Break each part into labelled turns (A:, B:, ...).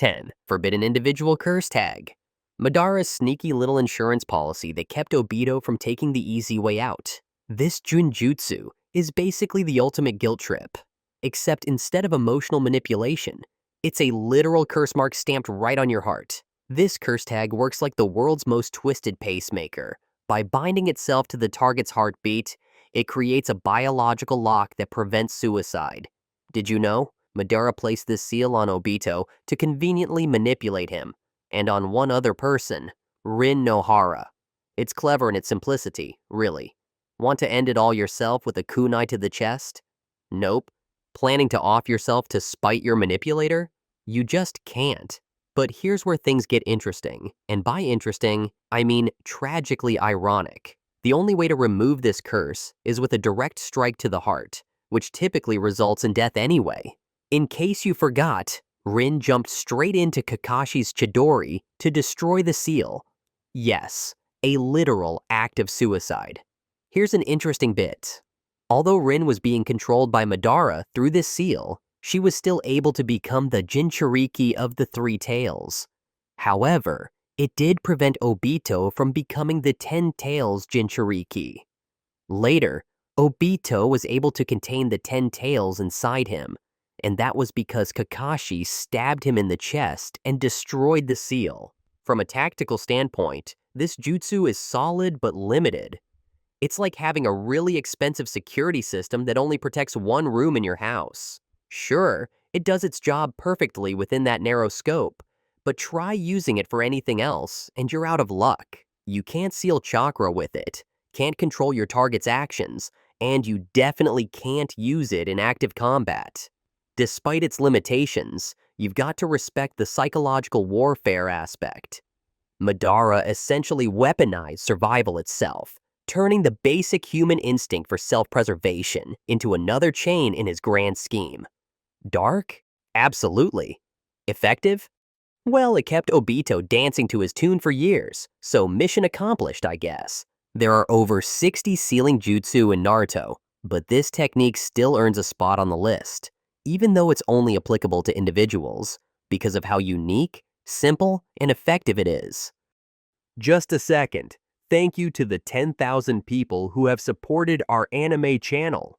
A: 10. Forbidden Individual Curse Tag. Madara's sneaky little insurance policy that kept Obito from taking the easy way out. This juinjutsu is basically the ultimate guilt trip. Except instead of emotional manipulation, it's a literal curse mark stamped right on your heart. This curse tag works like the world's most twisted pacemaker. By binding itself to the target's heartbeat, it creates a biological lock that prevents suicide. Did you know? Madara placed this seal on Obito to conveniently manipulate him, and on one other person, Rin Nohara. It's clever in its simplicity, really. Want to end it all yourself with a kunai to the chest? Nope. Planning to off yourself to spite your manipulator? You just can't. But here's where things get interesting, and by interesting, I mean tragically ironic. The only way to remove this curse is with a direct strike to the heart, which typically results in death anyway. In case you forgot, Rin jumped straight into Kakashi's Chidori to destroy the seal. Yes, a literal act of suicide. Here's an interesting bit. Although Rin was being controlled by Madara through this seal, she was still able to become the Jinchuriki of the Three Tails. However, it did prevent Obito from becoming the Ten Tails Jinchuriki. Later, Obito was able to contain the 10 tails inside him, and that was because Kakashi stabbed him in the chest and destroyed the seal. From a tactical standpoint, this jutsu is solid but limited. It's like having a really expensive security system that only protects one room in your house. Sure, it does its job perfectly within that narrow scope, but try using it for anything else and you're out of luck. You can't seal chakra with it, can't control your target's actions, and you definitely can't use it in active combat. Despite its limitations, you've got to respect the psychological warfare aspect. Madara essentially weaponized survival itself, turning the basic human instinct for self-preservation into another chain in his grand scheme. Dark? Absolutely. Effective? Well, it kept Obito dancing to his tune for years, so mission accomplished, I guess. There are over 60 sealing jutsu in Naruto, but this technique still earns a spot on the list, even though it's only applicable to individuals, because of how unique, simple, and effective it is. Just a second. Thank you to the 10,000 people who have supported our anime channel.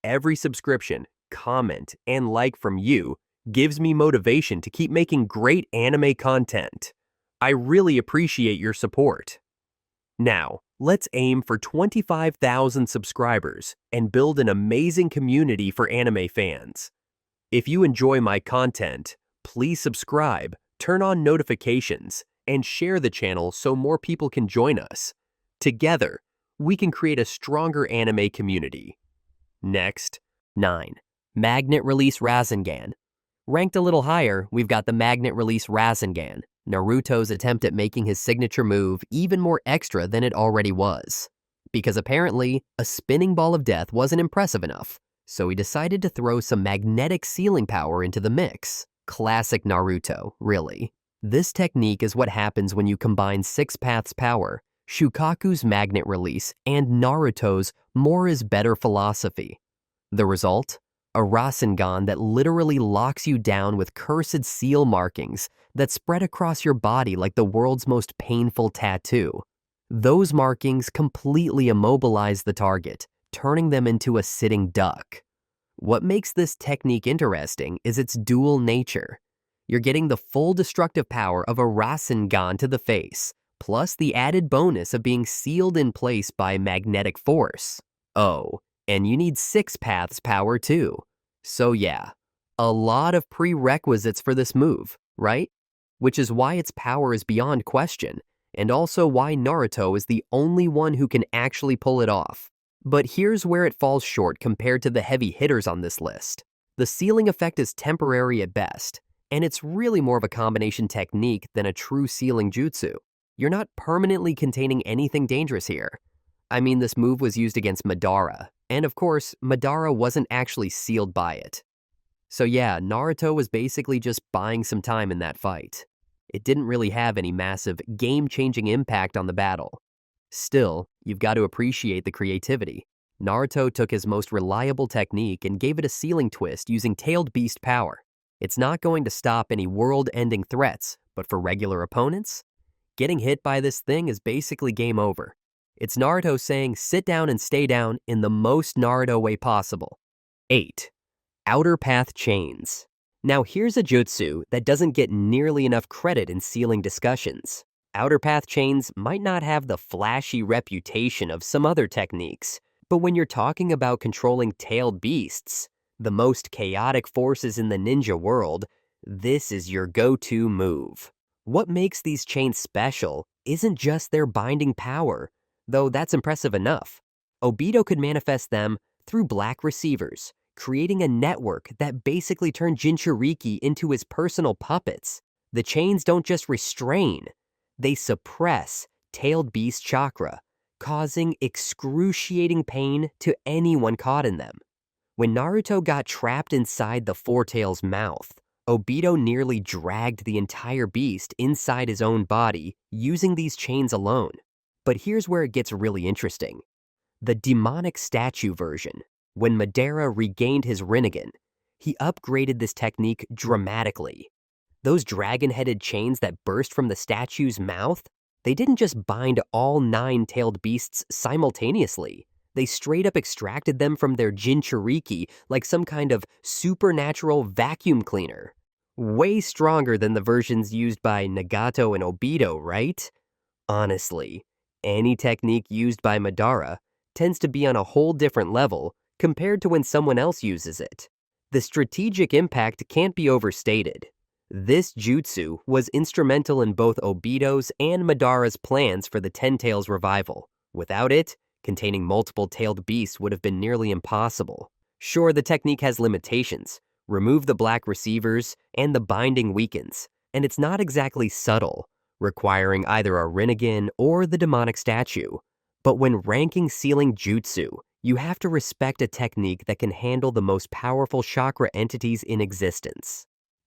A: Every subscription, comment, and like from you gives me motivation to keep making great anime content. I really appreciate your support. Now, let's aim for 25,000 subscribers and build an amazing community for anime fans. If you enjoy my content, please subscribe, turn on notifications, and share the channel so more people can join us. Together, we can create a stronger anime community. Next, 9. Magnet Release Rasengan. Ranked a little higher, we've got the Magnet Release Rasengan, Naruto's attempt at making his signature move even more extra than it already was. Because apparently, a spinning ball of death wasn't impressive enough, so he decided to throw some magnetic sealing power into the mix. Classic Naruto, really. This technique is what happens when you combine Six Paths power, Shukaku's magnet release, and Naruto's more is better philosophy. The result? A rasengan that literally locks you down with cursed seal markings that spread across your body like the world's most painful tattoo. Those markings completely immobilize the target, turning them into a sitting duck. What makes this technique interesting is its dual nature. You're getting the full destructive power of a rasengan to the face, plus the added bonus of being sealed in place by magnetic force. Oh, and you need Six Paths power too. So yeah, a lot of prerequisites for this move, right? Which is why its power is beyond question, and also why Naruto is the only one who can actually pull it off. But here's where it falls short compared to the heavy hitters on this list. The sealing effect is temporary at best, and it's really more of a combination technique than a true sealing jutsu. You're not permanently containing anything dangerous here. I mean, this move was used against Madara, and of course, Madara wasn't actually sealed by it. So yeah, Naruto was basically just buying some time in that fight. It didn't really have any massive, game-changing impact on the battle. Still, you've got to appreciate the creativity. Naruto took his most reliable technique and gave it a sealing twist using Tailed Beast power. It's not going to stop any world-ending threats, but for regular opponents, getting hit by this thing is basically game over. It's Naruto saying sit down and stay down in the most Naruto way possible. 8. Outer Path Chains. Now here's a jutsu that doesn't get nearly enough credit in sealing discussions. Outer Path Chains might not have the flashy reputation of some other techniques, but when you're talking about controlling tailed beasts, the most chaotic forces in the ninja world, this is your go-to move. What makes these chains special isn't just their binding power, though that's impressive enough. Obito could manifest them through black receivers, creating a network that basically turned Jinchuriki into his personal puppets. The chains don't just restrain, they suppress tailed beast chakra, causing excruciating pain to anyone caught in them. When Naruto got trapped inside the Four Tails' mouth, Obito nearly dragged the entire beast inside his own body using these chains alone. But here's where it gets really interesting. The demonic statue version. When Madara regained his Rinnegan, he upgraded this technique dramatically. Those dragon-headed chains that burst from the statue's mouth, they didn't just bind all 9 tailed beasts simultaneously. They straight up extracted them from their Jinchuriki like some kind of supernatural vacuum cleaner. Way stronger than the versions used by Nagato and Obito, right? Honestly, any technique used by Madara tends to be on a whole different level compared to when someone else uses it. The strategic impact can't be overstated. This jutsu was instrumental in both Obito's and Madara's plans for the Ten Tails revival. Without it, containing multiple tailed beasts would have been nearly impossible. Sure, the technique has limitations. Remove the black receivers, and the binding weakens, and it's not exactly subtle, requiring either a Rinnegan or the demonic statue. But when ranking sealing jutsu, you have to respect a technique that can handle the most powerful chakra entities in existence.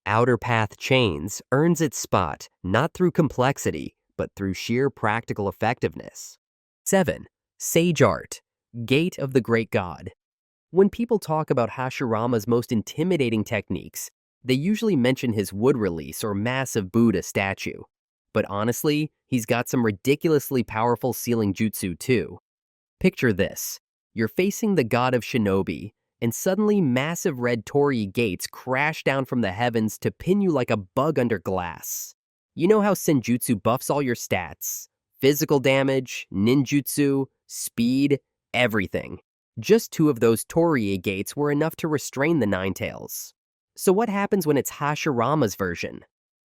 A: Outer Path Chains earns its spot not through complexity, but through sheer practical effectiveness. 7. Sage Art, Gate of the Great God. When people talk about Hashirama's most intimidating techniques, they usually mention his wood release or massive Buddha statue. But honestly, he's got some ridiculously powerful sealing jutsu too. Picture this. You're facing the god of shinobi, and suddenly massive red torii gates crash down from the heavens to pin you like a bug under glass. You know how senjutsu buffs all your stats? Physical damage, ninjutsu, speed, everything. Just 2 of those torii gates were enough to restrain the Nine Tails. So what happens when it's Hashirama's version?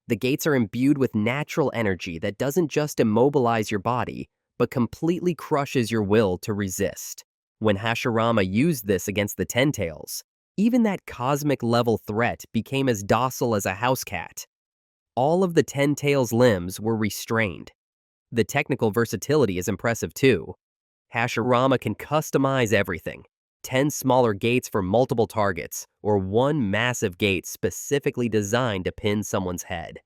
A: The gates are imbued with natural energy that doesn't just immobilize your body, but completely crushes your will to resist. When Hashirama used this against the Ten Tails, even that cosmic-level threat became as docile as a house cat. All of the Ten Tails' limbs were restrained. The technical versatility is impressive too. Hashirama can customize everything. 10 smaller gates for multiple targets, or 1 massive gate specifically designed to pin someone's head.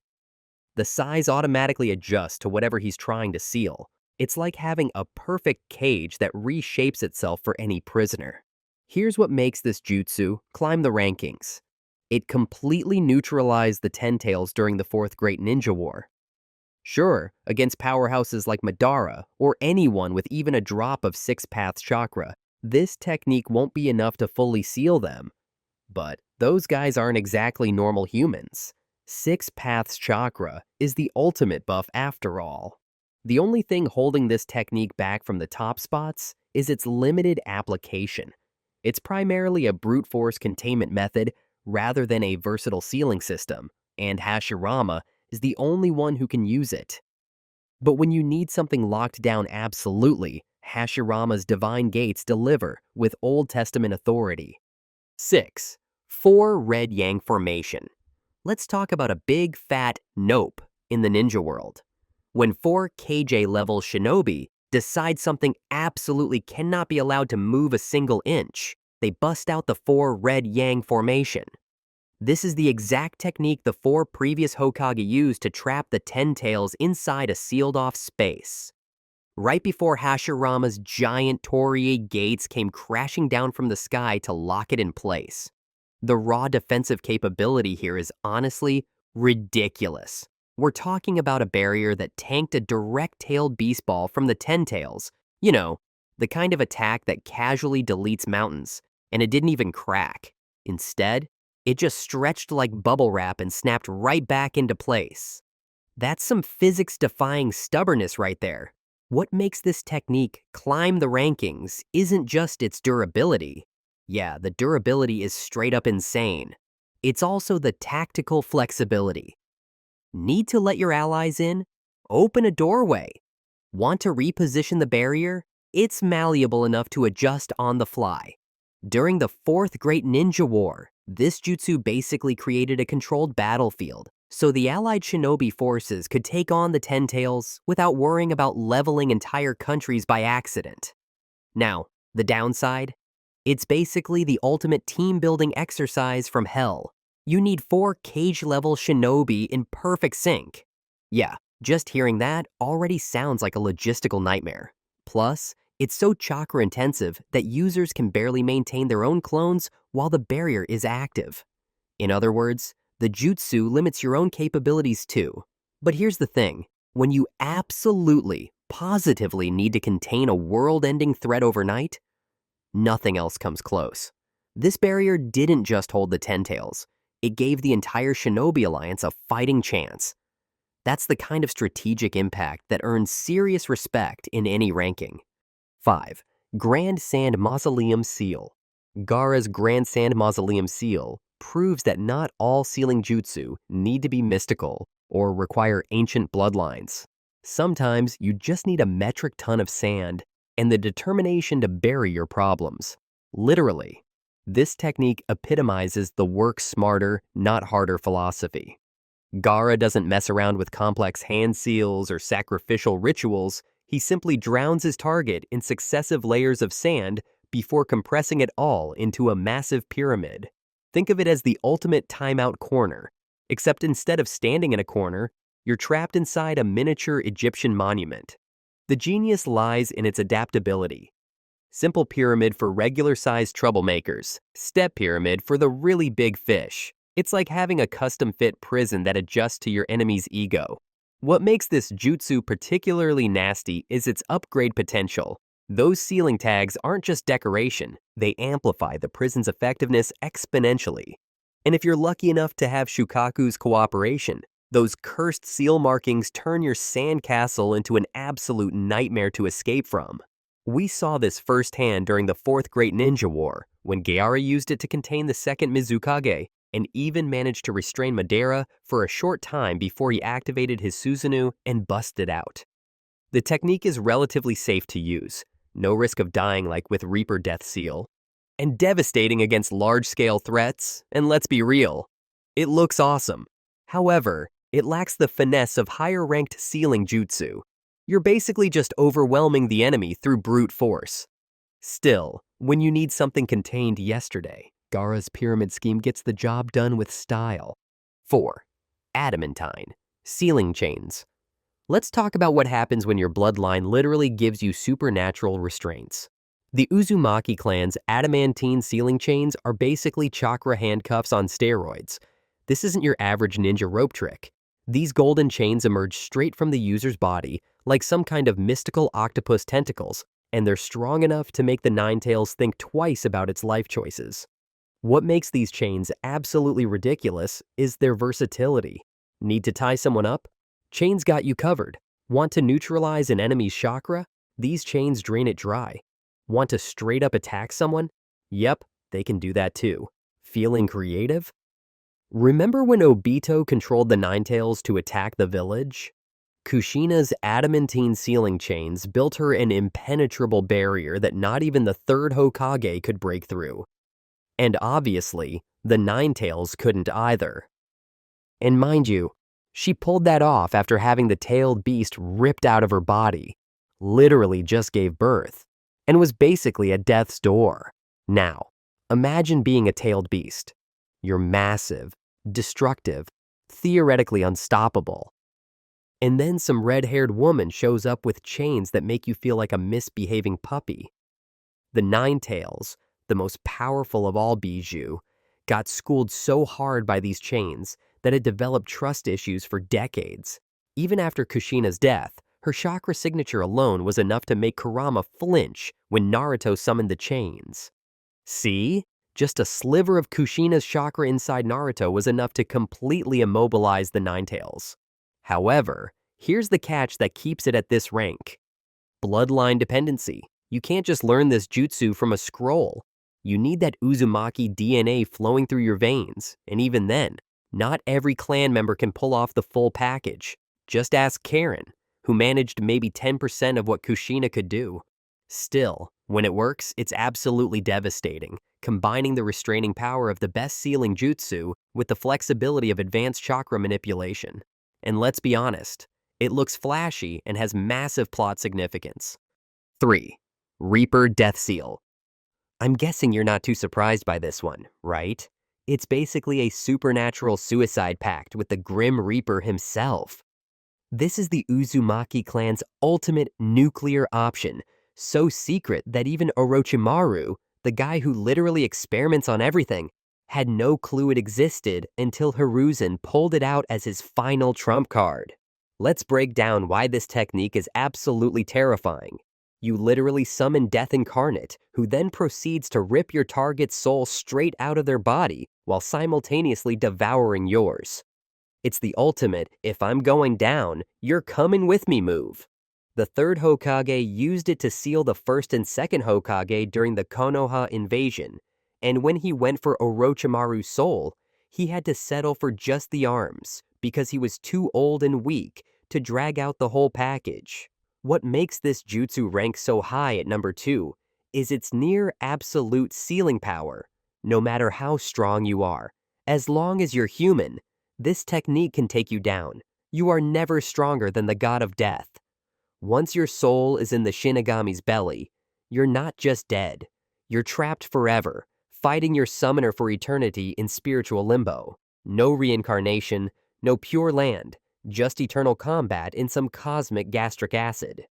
A: The size automatically adjusts to whatever he's trying to seal. It's like having a perfect cage that reshapes itself for any prisoner. Here's what makes this jutsu climb the rankings. It completely neutralized the Ten Tails during the Fourth Great Ninja War. Sure, against powerhouses like Madara, or anyone with even a drop of Six Paths chakra, this technique won't be enough to fully seal them. But those guys aren't exactly normal humans. Six Paths chakra is the ultimate buff after all. The only thing holding this technique back from the top spots is its limited application. It's primarily a brute force containment method rather than a versatile sealing system, and Hashirama is the only one who can use it. But when you need something locked down absolutely, Hashirama's divine gates deliver with Old Testament authority. 6. 4 Red Yang Formation. Let's talk about a big fat nope in the ninja world. When 4 KJ-level shinobi decide something absolutely cannot be allowed to move a single inch, they bust out the 4 Red Yang Formation. This is the exact technique the 4 previous Hokage used to trap the Ten Tails inside a sealed-off space. Right before Hashirama's giant torii gates came crashing down from the sky to lock it in place. The raw defensive capability here is honestly ridiculous. We're talking about a barrier that tanked a direct-tailed beast ball from the Ten Tails. You know, the kind of attack that casually deletes mountains, and it didn't even crack. Instead, it just stretched like bubble wrap and snapped right back into place. That's some physics-defying stubbornness right there. What makes this technique climb the rankings isn't just its durability. Yeah, the durability is straight up insane. It's also the tactical flexibility. Need to let your allies in? Open a doorway. Want to reposition the barrier? It's malleable enough to adjust on the fly. During the Fourth Great Ninja War, this jutsu basically created a controlled battlefield, so the allied shinobi forces could take on the Ten Tails without worrying about leveling entire countries by accident. Now, the downside? It's basically the ultimate team-building exercise from hell. You need 4 cage-level shinobi in perfect sync. Yeah, just hearing that already sounds like a logistical nightmare. Plus, it's so chakra-intensive that users can barely maintain their own clones while the barrier is active. In other words, the jutsu limits your own capabilities too. But here's the thing. When you absolutely, positively need to contain a world-ending threat overnight, nothing else comes close. This barrier didn't just hold the Ten Tails. It gave the entire Shinobi Alliance a fighting chance. That's the kind of strategic impact that earns serious respect in any ranking. 5. Grand Sand Mausoleum Seal. Gaara's Grand Sand Mausoleum Seal proves that not all sealing jutsu need to be mystical or require ancient bloodlines. Sometimes you just need a metric ton of sand and the determination to bury your problems. Literally, this technique epitomizes the work smarter, not harder philosophy. Gaara doesn't mess around with complex hand seals or sacrificial rituals. He simply drowns his target in successive layers of sand before compressing it all into a massive pyramid. Think of it as the ultimate timeout corner, except instead of standing in a corner, you're trapped inside a miniature Egyptian monument. The genius lies in its adaptability. Simple pyramid for regular-sized troublemakers, step pyramid for the really big fish. It's like having a custom-fit prison that adjusts to your enemy's ego. What makes this jutsu particularly nasty is its upgrade potential. Those ceiling tags aren't just decoration, they amplify the prison's effectiveness exponentially. And if you're lucky enough to have Shukaku's cooperation, those cursed seal markings turn your sandcastle into an absolute nightmare to escape from. We saw this firsthand during the Fourth Great Ninja War, when Gaara used it to contain the second Mizukage, and even managed to restrain Madara for a short time before he activated his Susanoo and busted out. The technique is relatively safe to use, no risk of dying like with Reaper Death Seal, and devastating against large-scale threats, and let's be real, it looks awesome. However, it lacks the finesse of higher-ranked sealing jutsu. You're basically just overwhelming the enemy through brute force. Still, when you need something contained yesterday, Gaara's pyramid scheme gets the job done with style. 4. Adamantine. Sealing chains. Let's talk about what happens when your bloodline literally gives you supernatural restraints. The Uzumaki clan's adamantine sealing chains are basically chakra handcuffs on steroids. This isn't your average ninja rope trick. These golden chains emerge straight from the user's body like some kind of mystical octopus tentacles, and they're strong enough to make the Ninetales think twice about its life choices. What makes these chains absolutely ridiculous is their versatility. Need to tie someone up? Chains got you covered. Want to neutralize an enemy's chakra? These chains drain it dry. Want to straight up attack someone? Yep, they can do that too. Feeling creative? Remember when Obito controlled the Ninetales to attack the village? Kushina's adamantine sealing chains built her an impenetrable barrier that not even the third Hokage could break through. And obviously, the Ninetales couldn't either. And mind you, she pulled that off after having the tailed beast ripped out of her body, literally just gave birth, and was basically at death's door. Now, imagine being a tailed beast. You're massive, destructive, theoretically unstoppable. And then some red-haired woman shows up with chains that make you feel like a misbehaving puppy. The Ninetales, the most powerful of all bijou, got schooled so hard by these chains that it developed trust issues for decades. Even after Kushina's death, her chakra signature alone was enough to make Kurama flinch when Naruto summoned the chains. See? Just a sliver of Kushina's chakra inside Naruto was enough to completely immobilize the Ninetales. However, here's the catch that keeps it at this rank. Bloodline dependency. You can't just learn this jutsu from a scroll. You need that Uzumaki DNA flowing through your veins, and even then, not every clan member can pull off the full package. Just ask Karen, who managed maybe 10% of what Kushina could do. Still, when it works, it's absolutely devastating, combining the restraining power of the best sealing jutsu with the flexibility of advanced chakra manipulation. And let's be honest, it looks flashy and has massive plot significance. 3. Reaper Death Seal. I'm guessing you're not too surprised by this one, right? It's basically a supernatural suicide pact with the Grim Reaper himself. This is the Uzumaki clan's ultimate nuclear option, so secret that even Orochimaru, the guy who literally experiments on everything, had no clue it existed until Hiruzen pulled it out as his final trump card. Let's break down why this technique is absolutely terrifying. You literally summon Death Incarnate, who then proceeds to rip your target's soul straight out of their body while simultaneously devouring yours. It's the ultimate, if I'm going down, you're coming with me move. The third Hokage used it to seal the first and second Hokage during the Konoha invasion, and when he went for Orochimaru's soul, he had to settle for just the arms because he was too old and weak to drag out the whole package. What makes this jutsu rank so high at number 2 is its near absolute sealing power. No matter how strong you are, as long as you're human, this technique can take you down. You are never stronger than the god of death. Once your soul is in the Shinigami's belly, you're not just dead. You're trapped forever, fighting your summoner for eternity in spiritual limbo. No reincarnation, no pure land, just eternal combat in some cosmic gastric acid.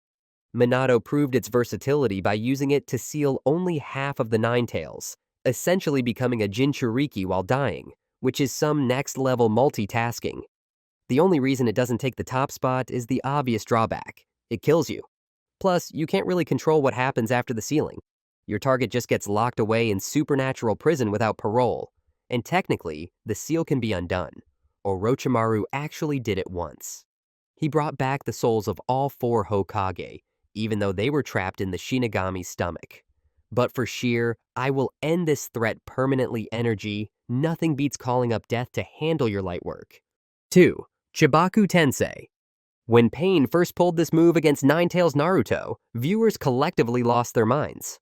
A: Minato proved its versatility by using it to seal only half of the Ninetales, essentially becoming a Jinchuriki while dying, which is some next-level multitasking. The only reason it doesn't take the top spot is the obvious drawback. It kills you. Plus, you can't really control what happens after the sealing. Your target just gets locked away in supernatural prison without parole, and technically, the seal can be undone. Orochimaru actually did it once. He brought back the souls of all 4 Hokage, even though they were trapped in the Shinigami's stomach. But for sheer, I will end this threat permanently energy, nothing beats calling up death to handle your light work. 2. Chibaku Tensei. When Pain first pulled this move against Ninetales Naruto, viewers collectively lost their minds.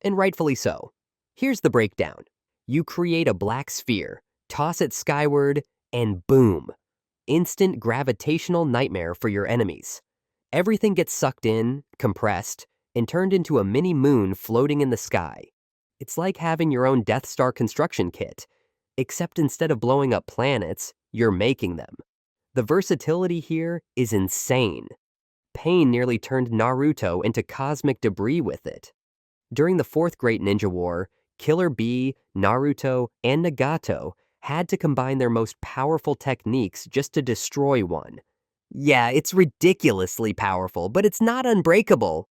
A: And rightfully so. Here's the breakdown. You create a black sphere, toss it skyward, and boom. Instant gravitational nightmare for your enemies. Everything gets sucked in, compressed, and turned into a mini moon floating in the sky. It's like having your own Death Star construction kit, except instead of blowing up planets, you're making them. The versatility here is insane. Pain nearly turned Naruto into cosmic debris with it. During the 4th Great Ninja War, Killer Bee, Naruto, and Nagato had to combine their most powerful techniques just to destroy one. Yeah, it's ridiculously powerful, but it's not unbreakable.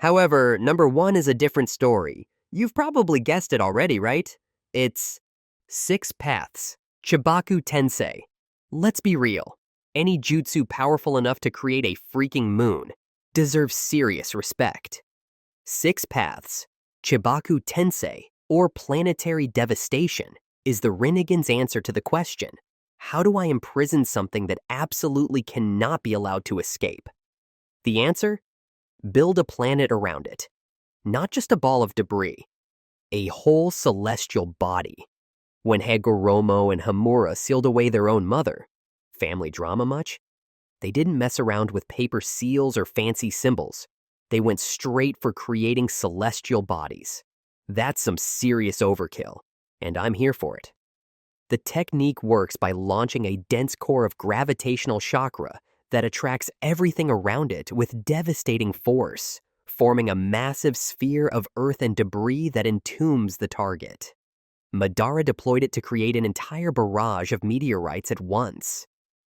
A: However, number 1 is a different story. You've probably guessed it already, right? It's 6 Paths, Chibaku Tensei. Let's be real. Any jutsu powerful enough to create a freaking moon deserves serious respect. 6 Paths, Chibaku Tensei, or planetary devastation, is the Rinnegan's answer to the question, how do I imprison something that absolutely cannot be allowed to escape? The answer? Build a planet around it. Not just a ball of debris. A whole celestial body. When Hagoromo and Hamura sealed away their own mother, family drama much? They didn't mess around with paper seals or fancy symbols. They went straight for creating celestial bodies. That's some serious overkill, and I'm here for it. The technique works by launching a dense core of gravitational chakra that attracts everything around it with devastating force, forming a massive sphere of earth and debris that entombs the target. Madara deployed it to create an entire barrage of meteorites at once.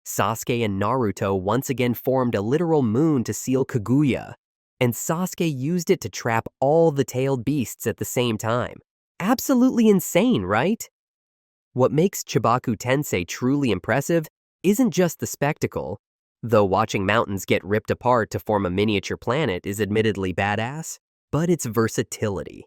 A: Sasuke and Naruto once again formed a literal moon to seal Kaguya, and Sasuke used it to trap all the tailed beasts at the same time. Absolutely insane, right? What makes Chibaku Tensei truly impressive isn't just the spectacle, though watching mountains get ripped apart to form a miniature planet is admittedly badass, but its versatility.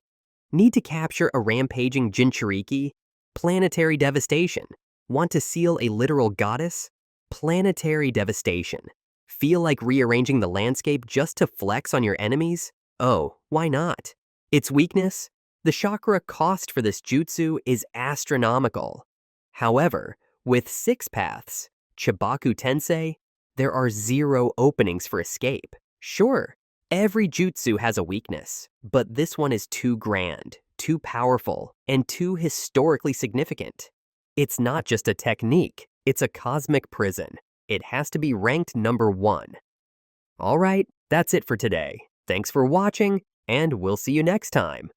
A: Need to capture a rampaging Jinchuriki? Planetary devastation. Want to seal a literal goddess? Planetary devastation. Feel like rearranging the landscape just to flex on your enemies? Oh, why not? Its weakness? The chakra cost for this jutsu is astronomical. However, with 6 paths, Chibaku Tensei, there are 0 openings for escape. Sure, every jutsu has a weakness, but this one is too grand, too powerful, and too historically significant. It's not just a technique, it's a cosmic prison. It has to be ranked number 1. Alright, that's it for today. Thanks for watching, and we'll see you next time.